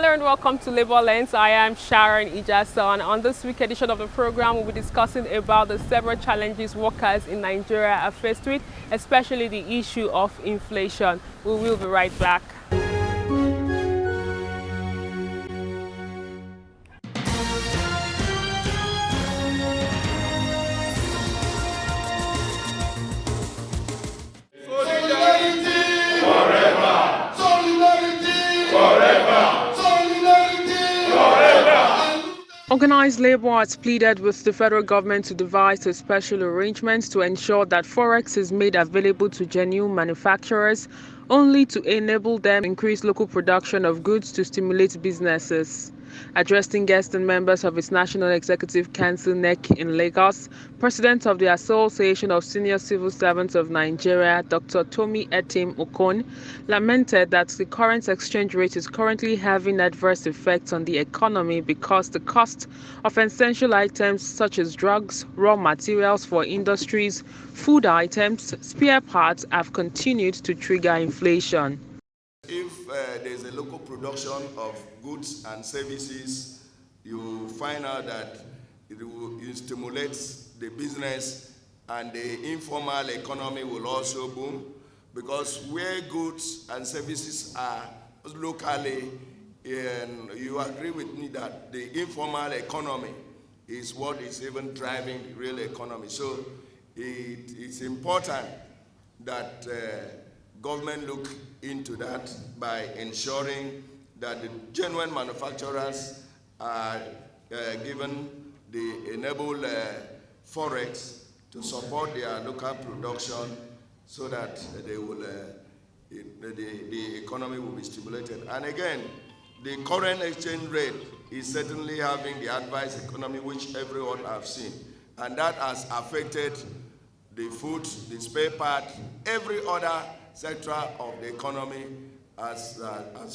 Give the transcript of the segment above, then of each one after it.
there and welcome to Labour Lens. I am Sharon Ijasa, and on this week edition of the program we'll be discussing about the several challenges workers in Nigeria are faced with, especially the issue of inflation. We will be right back. Organized Labour has pleaded with the federal government to devise a special arrangement to ensure that forex is made available to genuine manufacturers, only to enable them to increase local production of goods to stimulate businesses. Addressing guests and members of its National Executive Council (NEC) in Lagos, President of the Association of Senior Civil Servants of Nigeria, Dr. Tomi Etim Okon, lamented that the current exchange rate is currently having adverse effects on the economy because the cost of essential items such as drugs, raw materials for industries, food items, spare parts have continued to trigger inflation. If there's a local production of goods and services, you find out that it stimulates the business, and the informal economy will also boom, because where goods and services are locally, and you agree with me that the informal economy is what is even driving the real economy. So it's important that government look into that by ensuring that the genuine manufacturers are given the enable forex to support their local production, so that they will the economy will be stimulated. And again, the current exchange rate is certainly having the adverse economy, which everyone has seen, and that has affected the food, the spare part, every other sector of the economy as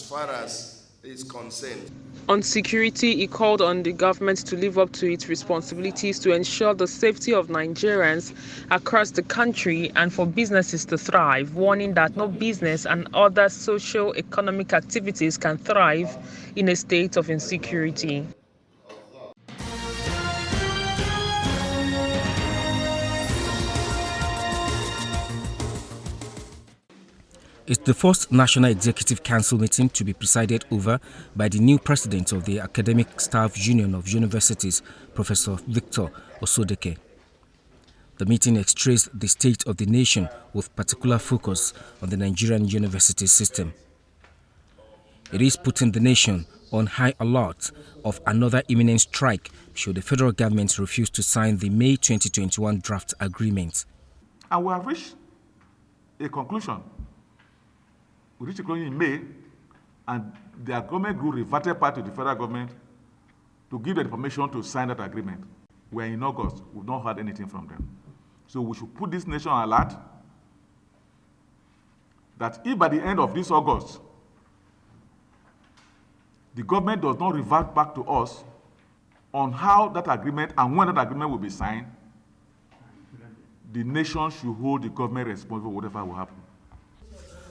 far as is concerned. On security, he called on the government to live up to its responsibilities to ensure the safety of Nigerians across the country and for businesses to thrive, warning that no business and other socio-economic activities can thrive in a state of insecurity. It's the first National Executive Council meeting to be presided over by the new president of the Academic Staff Union of Universities, Professor Victor Osodeke. The meeting extraced the state of the nation with particular focus on the Nigerian university system. It is putting the nation on high alert of another imminent strike should the federal government refuse to sign the May 2021 draft agreement. And we have reached a conclusion. We reached a conclusion in May, and the government group reverted back to the federal government to give them permission to sign that agreement. We are in August. We've not heard anything from them. So we should put this nation on alert that if by the end of this August, the government does not revert back to us on how that agreement and when that agreement will be signed, the nation should hold the government responsible for whatever will happen.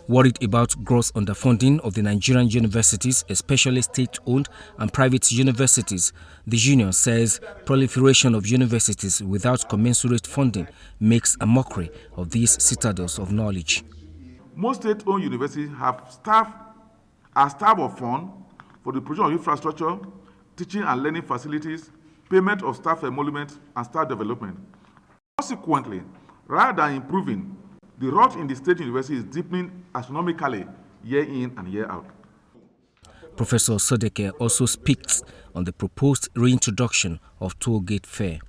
Worried about gross underfunding of the Nigerian universities, especially state-owned and private universities, the union says proliferation of universities without commensurate funding makes a mockery of these citadels of knowledge. Most state-owned universities have staff of fund for the provision of infrastructure, teaching and learning facilities, payment of staff emolument, and staff development. Consequently, rather than improving, the rot in the state university is deepening astronomically year in and year out. Professor Sodeke also speaks on the proposed reintroduction of toll gate fare.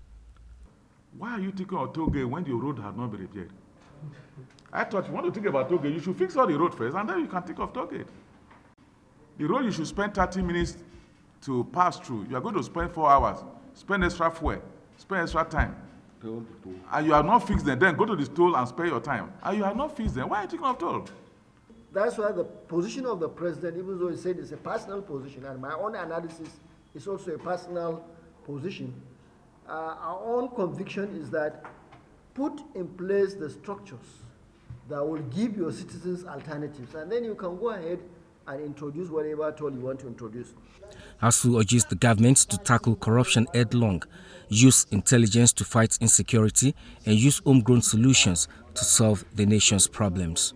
Why are you thinking of toll gate when the road has not been repaired? I thought you want to think about toll gate, you should fix all the road first, and then you can think of toll gate. The road you should spend 30 minutes to pass through, you are going to spend 4 hours, spend extra fuel, spend extra time. And you have not fixed them, then go to the toll and spare your time. And you have not fixed them. Why are you thinking of toll? That's why the position of the president, even though he said it's a personal position, and my own analysis is also a personal position, our own conviction is that put in place the structures that will give your citizens alternatives, and then you can go ahead and introduce whatever toll you want to introduce. ASUU urges the government to tackle corruption headlong, use intelligence to fight insecurity, and use homegrown solutions to solve the nation's problems.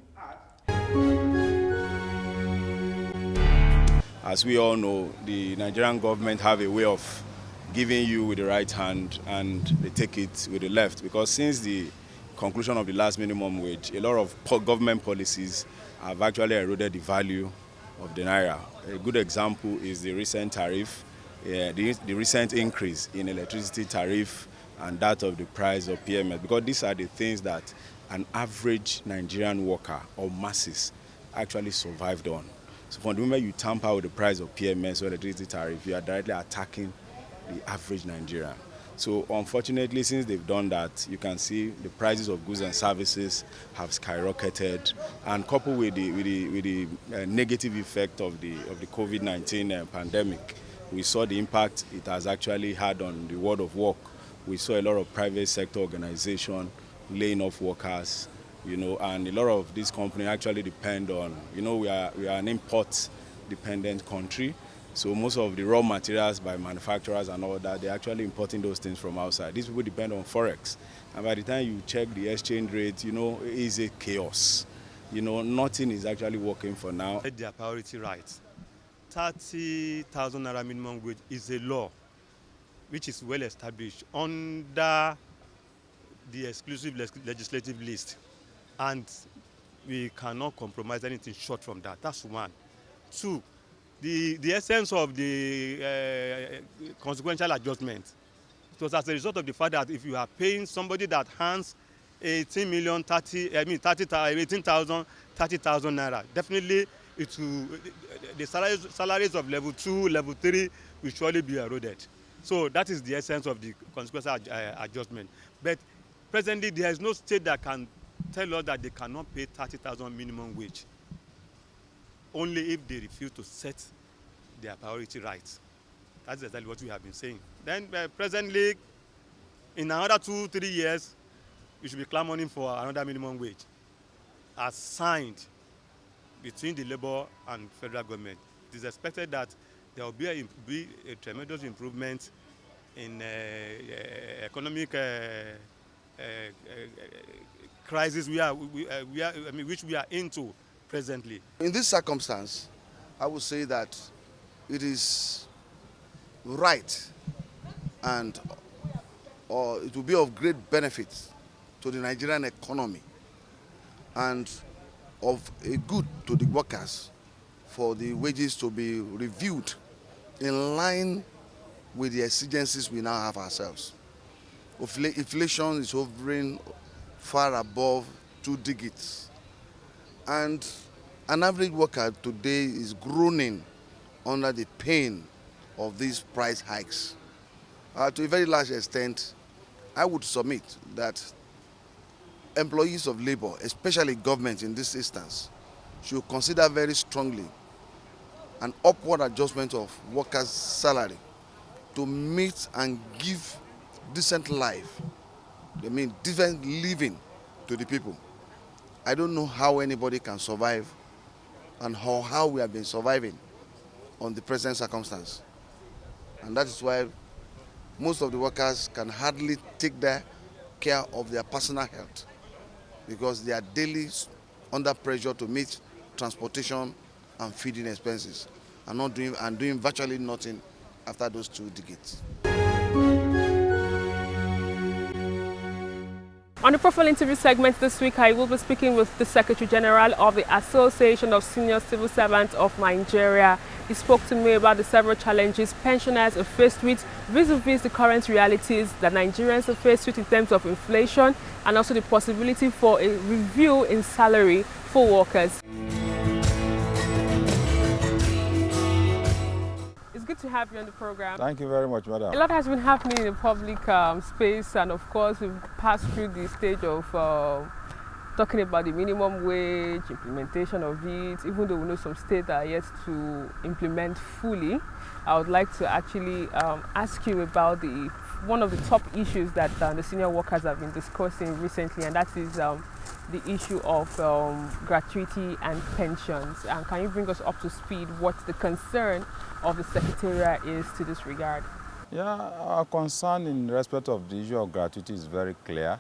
As we all know, the Nigerian government have a way of giving you with the right hand and they take it with the left, because since the conclusion of the last minimum wage, a lot of government policies have actually eroded the value of the naira. A good example is the recent tariff, the recent increase in electricity tariff and that of the price of PMS, because these are the things that an average Nigerian worker or masses actually survived on. So from the moment you tamper with the price of PMS or electricity tariff, you are directly attacking the average Nigerian. So unfortunately, since they've done that, you can see the prices of goods and services have skyrocketed, and coupled with the negative effect of the COVID-19 pandemic, we saw the impact it has actually had on the world of work. We saw a lot of private sector organization laying off workers, and a lot of these companies actually depend on, we are an import-dependent country. So most of the raw materials by manufacturers and all that, they're actually importing those things from outside. These people depend on Forex. And by the time you check the exchange rate, it's a chaos. Nothing is actually working for now. Their priority rights. 30,000 naira minimum wage is a law which is well established under the exclusive legislative list. And we cannot compromise anything short from that. That's one. Two, the essence of the consequential adjustment, it was as a result of the fact that if you are paying somebody that hands 18,000 30,000 naira, definitely the salaries of level 2, level 3 will surely be eroded. So that is the essence of the consequential adjustment. But presently, there is no state that can tell us that they cannot pay 30,000 minimum wage, only if they refuse to set their priority rights. That's exactly what we have been saying. Then presently, in another 2-3 years, we should be clamoring for another minimum wage as signed between the Labour and federal government. It is expected that there will be a tremendous improvement in economic crisis which we are into presently. In this circumstance, I would say that it is right and it will be of great benefit to the Nigerian economy and of a good to the workers for the wages to be reviewed in line with the exigencies we now have ourselves. Inflation is hovering far above 2 digits, and an average worker today is groaning under the pain of these price hikes. To a very large extent, I would submit that employees of labor, especially government in this instance, should consider very strongly an upward adjustment of workers' salary to meet and give decent life, decent living to the people. I don't know how anybody can survive and how we have been surviving on the present circumstance. And that is why most of the workers can hardly take care of their personal health, because they are daily under pressure to meet transportation and feeding expenses and doing virtually nothing after those 2 decades. On the profile interview segment this week, I will be speaking with the Secretary General of the Association of Senior Civil Servants of Nigeria. He spoke to me about the several challenges pensioners are faced with vis-a-vis the current realities that Nigerians are faced with in terms of inflation, and also the possibility for a review in salary for workers. It's good to have you on the program. Thank you very much, madam. A lot has been happening in the public space, and of course we've passed through the stage of talking about the minimum wage, implementation of it, even though we know some states are yet to implement fully. I would like to actually ask you about one of the top issues that the senior workers have been discussing recently, and that is the issue of gratuity and pensions. And can you bring us up to speed what the concern of the Secretariat is to this regard? Yeah, our concern in respect of the issue of gratuity is very clear.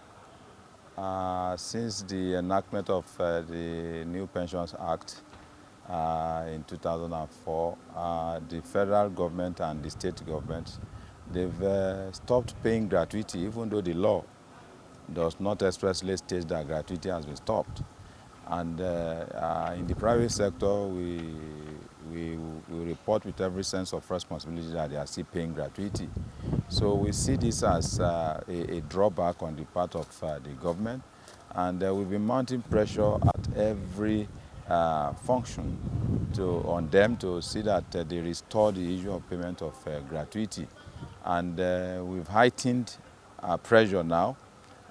Since the enactment of the new Pensions Act in 2004, the federal government and the state government, they've stopped paying gratuity, even though the law does not expressly state that gratuity has been stopped. And in the private sector, we report with every sense of responsibility that they are still paying gratuity. So we see this as a drawback on the part of the government, and we've been mounting pressure at every function on them to see that they restore the issue of payment of gratuity. And we've heightened pressure now.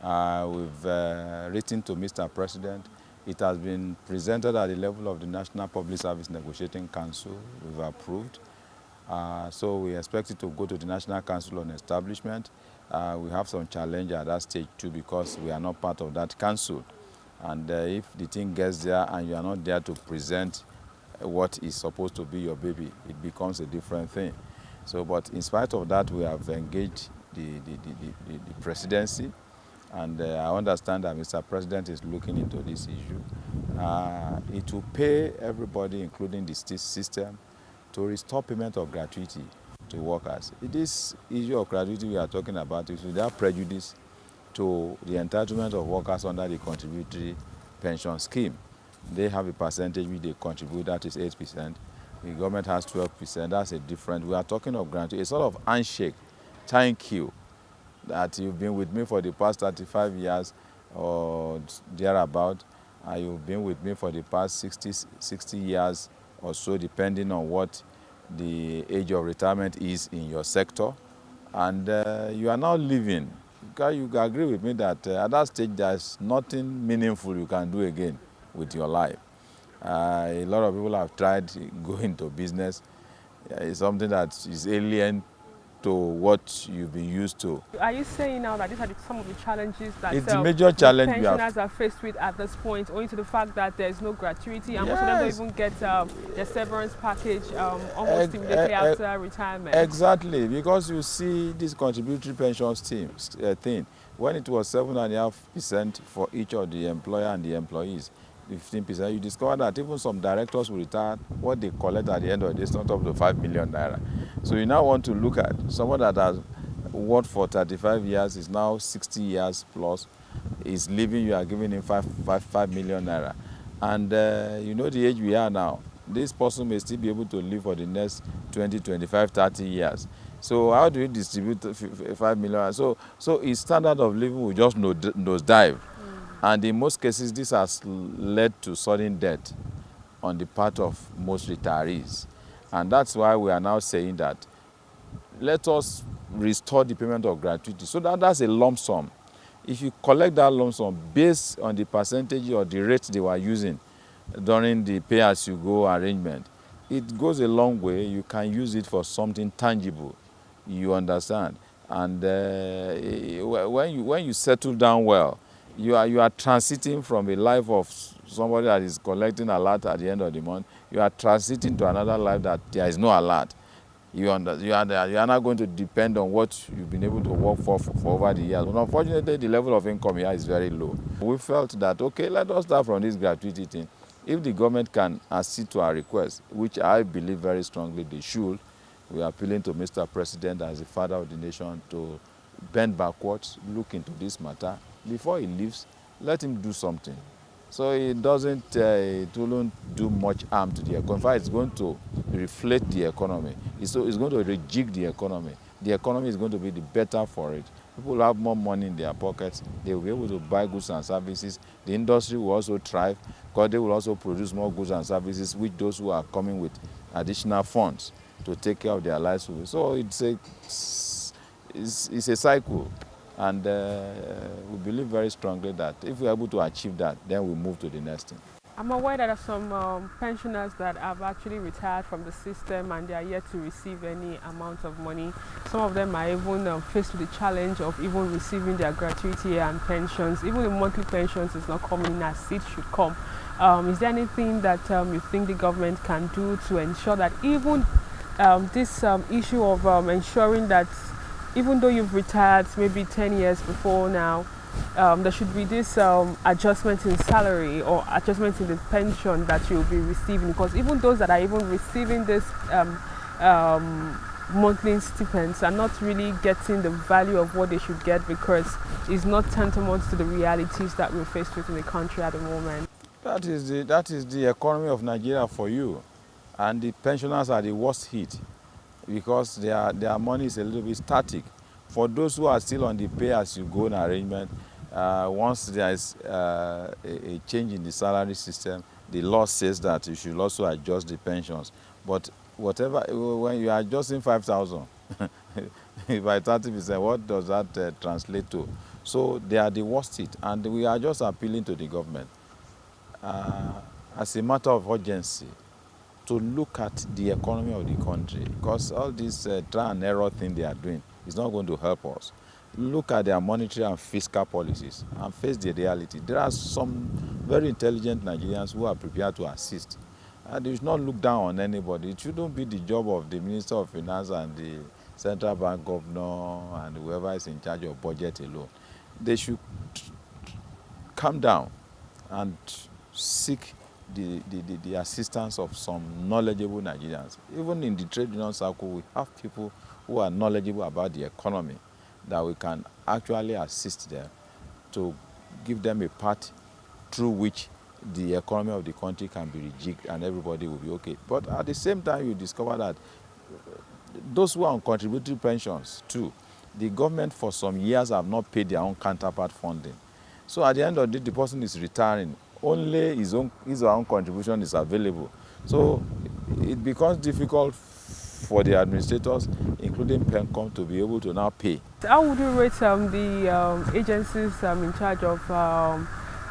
We've written to Mr. President. It has been presented at the level of the National Public Service Negotiating Council. We've approved. So we expect it to go to the National Council on Establishment. We have some challenge at that stage too, because we are not part of that council. And if the thing gets there and you are not there to present what is supposed to be your baby, it becomes a different thing. So, but in spite of that, we have engaged the presidency. And I understand that Mr. President is looking into this issue. It will pay everybody, including the state system, to restore payment of gratuity to workers. This issue of gratuity we are talking about is without prejudice to the entitlement of workers under the contributory pension scheme. They have a percentage which they contribute, that is 8%. The government has 12%, that's a different. We are talking of gratuity, a sort of handshake, thank you, that you've been with me for the past 35 years or thereabout, and you've been with me for the past 60 years or so, depending on what the age of retirement is in your sector. And you are now living. You agree with me that at that stage, there's nothing meaningful you can do again with your life. A lot of people have tried going into business. It's something that is alien to what you've been used to. Are you saying now that these are some of the challenges that it's the major challenge pensioners are faced with at this point, owing to the fact that there's no gratuity, and most of them don't even get their severance package almost immediately after retirement? Exactly, because you see this contributory pension thing, when it was 7.5% for each of the employer and the employees, 15%, you discover that even some directors will retire, what they collect at the end of the day is not up to 5 million naira. So you now want to look at someone that has worked for 35 years, is now 60 years plus, is leaving, you are giving him 5 million naira. And you know the age we are now, this person may still be able to live for the next 20, 25, 30 years. So how do you distribute 5 million? So his standard of living will just nosedive. And in most cases, this has led to sudden death on the part of most retirees. And that's why we are now saying that let us restore the payment of gratuity. So that's a lump sum. If you collect that lump sum based on the percentage or the rate they were using during the pay-as-you-go arrangement, it goes a long way. You can use it for something tangible. You understand? And when you settle down well, you are transiting from a life of somebody that is collecting a lot at the end of the month. You are transiting to another life that there is no alert. You are not going to depend on what you've been able to work for over the years. But unfortunately, the level of income here is very low. We felt that, okay, let us start from this gratuity thing. If the government can accede to our request, which I believe very strongly they should, we are appealing to Mr. President as the father of the nation to bend backwards, look into this matter. Before he leaves, let him do something. So it won't do much harm to the economy. In fact, it's going to reflate the economy. It's going to rejig the economy. The economy is going to be the better for it. People will have more money in their pockets. They will be able to buy goods and services. The industry will also thrive because they will also produce more goods and services, which those who are coming with additional funds to take care of their lives will. So it's a cycle. And we believe very strongly that if we're able to achieve that, then we move to the next thing. I'm aware that there are some pensioners that have actually retired from the system and they are yet to receive any amount of money. Some of them are even faced with the challenge of even receiving their gratuity and pensions. Even the monthly pensions is not coming in as it should come. Is there anything that you think the government can do to ensure that even this issue of ensuring that even though you've retired maybe 10 years before now, there should be this adjustment in salary or adjustment in the pension that you'll be receiving, because even those that are even receiving this monthly stipends are not really getting the value of what they should get, because it's not tantamount to the realities that we're faced with in the country at the moment. That is the economy of Nigeria for you, and the pensioners are the worst hit because their money is a little bit static. For those who are still on the pay-as-you-go arrangement, once there is a change in the salary system, the law says that you should also adjust the pensions. But whatever, when you are adjusting 5,000 by 30%, what does that translate to? So they are the worst hit, and we are just appealing to the government as a matter of urgency to look at the economy of the country, because all this try and error thing they are doing is not going to help us. Look at their monetary and fiscal policies and face the reality. There are some very intelligent Nigerians who are prepared to assist. And they should not look down on anybody. It shouldn't be the job of the Minister of Finance and the Central Bank Governor and whoever is in charge of budget alone. They should calm down and seek the assistance of some knowledgeable Nigerians. Even in the trade union circle, we have people who are knowledgeable about the economy that we can actually assist them to give them a path through which the economy of the country can be rejigged and everybody will be okay. But at the same time, you discover that those who are on contributory pensions too, the government for some years have not paid their own counterpart funding. So at the end of the day, the person is retiring. Only his or her own contribution is available. So it becomes difficult for the administrators, including PENCOM, to be able to now pay. How would you rate the agencies in charge of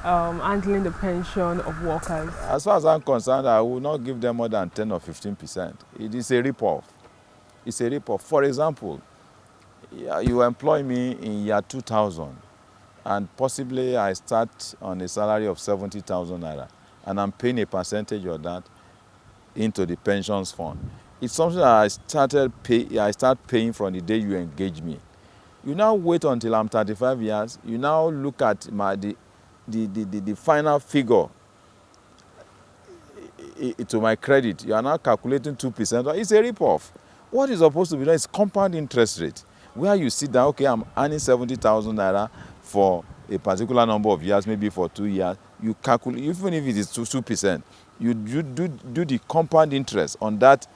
handling the pension of workers? As far as I'm concerned, I will not give them more than 10 or 15%. It is a rip-off. It's a rip-off. For example, you employ me in year 2000, and possibly I start on a salary of 70,000 naira, and I'm paying a percentage of that into the pensions fund. It's something that I start paying from the day you engage me. You now wait until I'm 35 years. You now look at the final figure to my credit. You are now calculating 2%. It's a rip-off. What is supposed to be done is compound interest rate, where you sit down, okay, I'm earning 70,000 naira for a particular number of years, maybe for 2 years. You calculate, even if it is 2%, you do the compound interest on that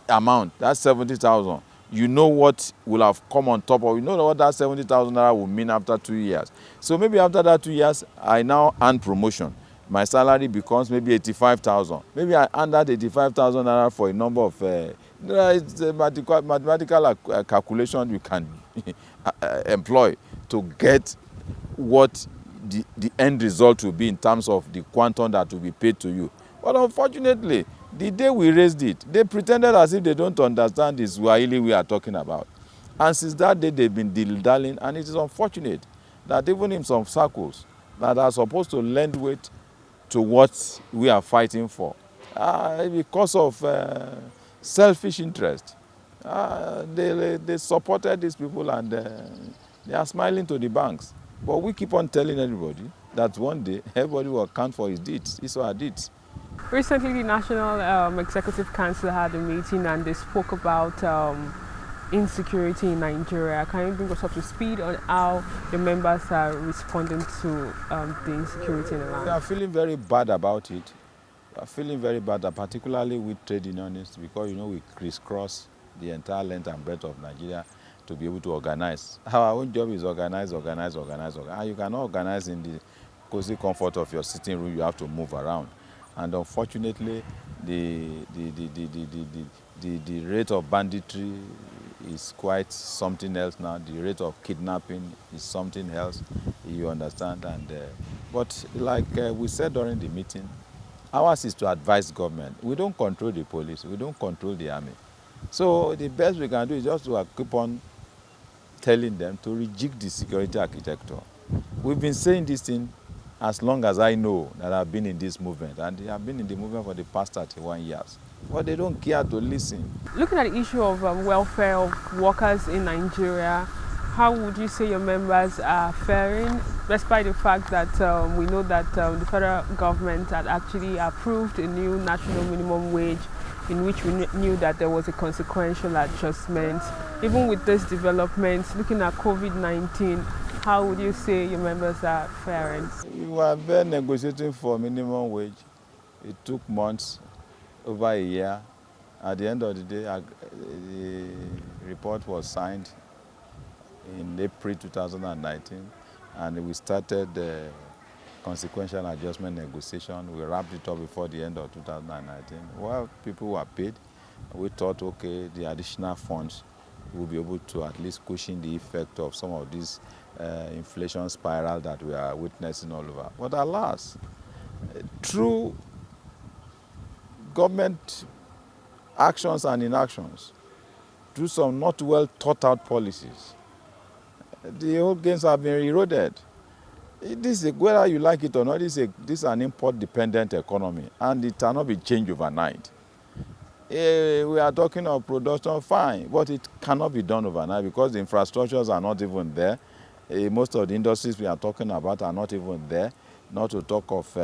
amount, that's 70,000. You know what will have come on top of, you know what that 70,000 naira will mean after 2 years. So maybe after that 2 years, I now earn promotion. My salary becomes maybe 85,000. Maybe I earn that 85,000 naira for a number of, it's a mathematical calculation you can employ to get what the end result will be in terms of the quantum that will be paid to you. But unfortunately, the day we raised it, they pretended as if they don't understand this Swahili we are talking about. And since that day, they've been dilly-dallying, and it is unfortunate that even in some circles that are supposed to lend weight to what we are fighting for, because of selfish interest, they supported these people, and they are smiling to the banks. But we keep on telling everybody that one day everybody will account for his deeds, his or her deeds. Recently, the National Executive Council had a meeting and they spoke about insecurity in Nigeria. Can you bring us up to speed on how the members are responding to the insecurity in the land? We are feeling very bad about it. We are feeling very bad, particularly with trade unionists, because we crisscross the entire length and breadth of Nigeria to be able to organize. Our own job is organize. And you cannot organize in the cozy comfort of your sitting room. You have to move around. And unfortunately, the rate of banditry is quite something else now. The rate of kidnapping is something else, you understand. And but like we said during the meeting, ours is to advise government. We don't control the police. We don't control the army. So the best we can do is just to keep on telling them to rejig the security architecture. We've been saying this thing as long as I know that I've been in this movement, and they have been in the movement for the past 31 years. But they don't care to listen. Looking at the issue of welfare of workers in Nigeria, how would you say your members are faring, despite the fact that we know that the federal government had actually approved a new national minimum wage, in which we knew that there was a consequential adjustment. Even with this development, looking at COVID-19, how would you say your members are faring? We were there negotiating for minimum wage. It took months, over a year. At the end of the day, the report was signed in April 2019, and we started the consequential adjustment negotiation. We wrapped it up before the end of 2019. Well, people were paid. We thought, okay, the additional funds will be able to at least cushion the effect of some of these inflation spiral that we are witnessing all over. But alas, through government actions and inactions, through some not well thought out policies, the whole gains have been eroded. This is, whether you like it or not, this is an import-dependent economy, and it cannot be changed overnight. We are talking of production, fine, but it cannot be done overnight because the infrastructures are not even there. Most of the industries we are talking about are not even there. Not to talk of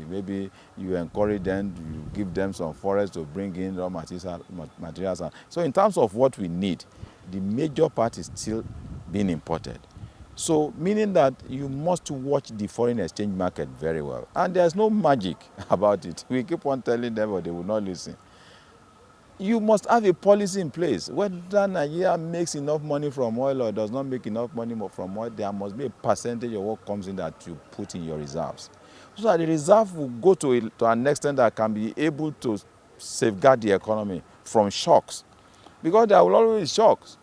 maybe you encourage them, you give them some forests to bring in raw materials. So in terms of what we need, the major part is still being imported. So meaning that you must watch the foreign exchange market very well. And there's no magic about it. We keep on telling them, but they will not listen. You must have a policy in place. Whether Nigeria makes enough money from oil or does not make enough money from oil, there must be a percentage of what comes in that you put in your reserves. So that the reserve will go to an extent that can be able to safeguard the economy from shocks. Because there will always be shocks.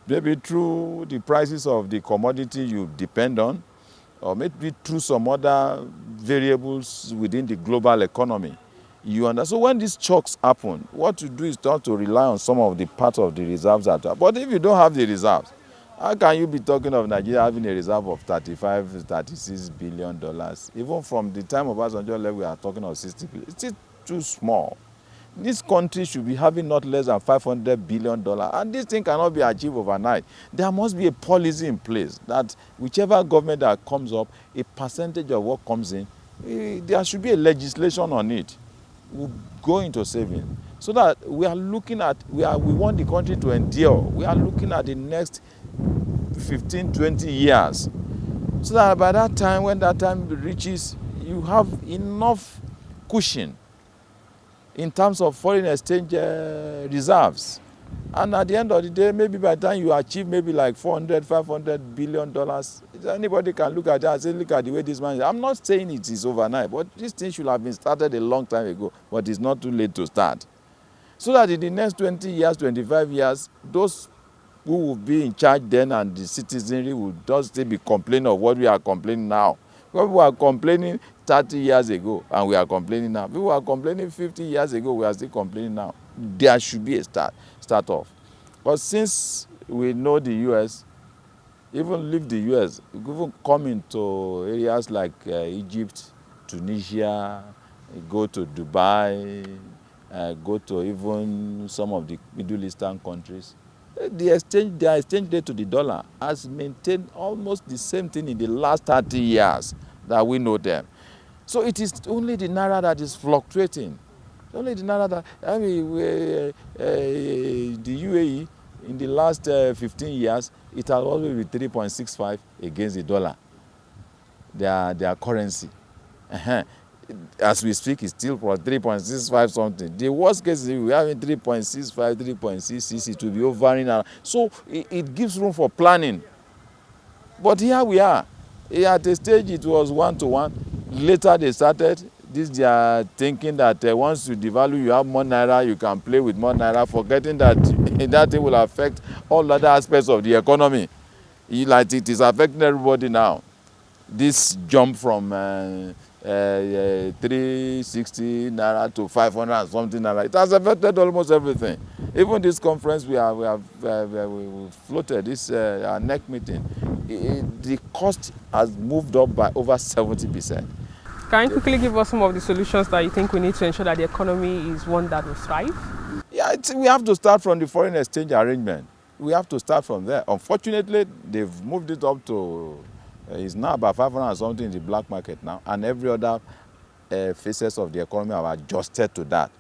Maybe through the prices of the commodity you depend on, or maybe through some other variables within the global economy. You understand? So when these shocks happen, what you do is not to rely on some of the parts of the reserves that are. But if you don't have the reserves, how can you be talking of Nigeria having a reserve of $35, $36 billion? Even from the time of Obasanjo level, we are talking of 60 billion. It's still too small. This country should be having not less than $500 billion, and this thing cannot be achieved overnight. There must be a policy in place that whichever government that comes up, a percentage of what comes in, there should be a legislation on it. Will go into saving, so that we are looking at, we want the country to endure. We are looking at the next 15, 20 years, so that by that time, when that time reaches, you have enough cushion in terms of foreign exchange reserves. And at the end of the day, maybe by the time you achieve maybe like $400, $500 billion, anybody can look at that and say, look at the way this man is. I'm not saying it is overnight, but this thing should have been started a long time ago, but it's not too late to start. So that in the next 20 years, 25 years, those who will be in charge then and the citizenry will just still be complaining of what we are complaining now. Because we were complaining 30 years ago and we are complaining now. People were complaining 50 years ago, we are still complaining now. There should be a start off. But since we know the U.S., even leave the U.S., even come into areas like Egypt, Tunisia, go to Dubai, go to even some of the Middle Eastern countries, their exchange rate to the dollar has maintained almost the same thing in the last 30 years that we know them. So it is only the naira that is fluctuating. Only the naira that, I mean, the UAE in the last 15 years, it has always been 3.65 against the dollar, their currency. As we speak, it's still for 3.65 something. The worst case is we have 3.65, 3.66, it will be hovering around. So it gives room for planning. But here we are. At a stage it was 1-to-1. Later they started This they are thinking that once you devalue, you have more naira, you can play with more naira, forgetting that that it will affect all other aspects of the economy. Like it is affecting everybody now. This jump from 360 naira to 500 and something naira, it has affected almost everything. Even this conference we floated, this our NEC meeting, the cost has moved up by over 70%. Can you quickly give us some of the solutions that you think we need to ensure that the economy is one that will thrive? Yeah, we have to start from the foreign exchange arrangement. We have to start from there. Unfortunately, they've moved it up to, it's now about 500 and something in the black market now, and every other phases of the economy have adjusted to that.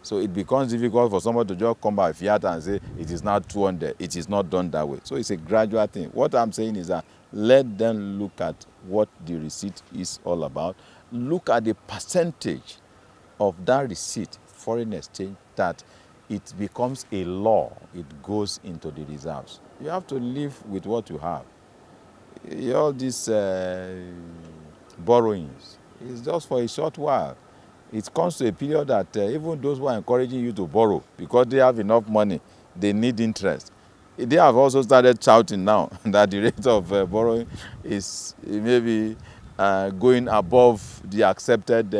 So it becomes difficult for someone to just come by fiat and say it is now 200. It is not done that way. So it's a gradual thing. What I'm saying is that let them look at what the receipt is all about. Look at the percentage of that receipt, foreign exchange, that it becomes a law. It goes into the reserves. You have to live with what you have. All these borrowings is just for a short while. It comes to a period that even those who are encouraging you to borrow, because they have enough money, they need interest. They have also started shouting now that the rate of borrowing is maybe going above the accepted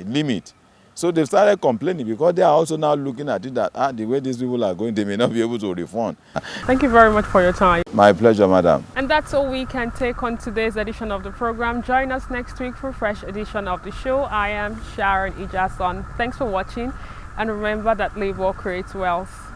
limit. So they've started complaining because they are also now looking at it that the way these people are going, they may not be able to refund. Thank you very much for your time. My pleasure, madam. And that's all we can take on today's edition of the program. Join us next week for a fresh edition of the show. I am Sharon Ijason. Thanks for watching, and remember that labor creates wealth.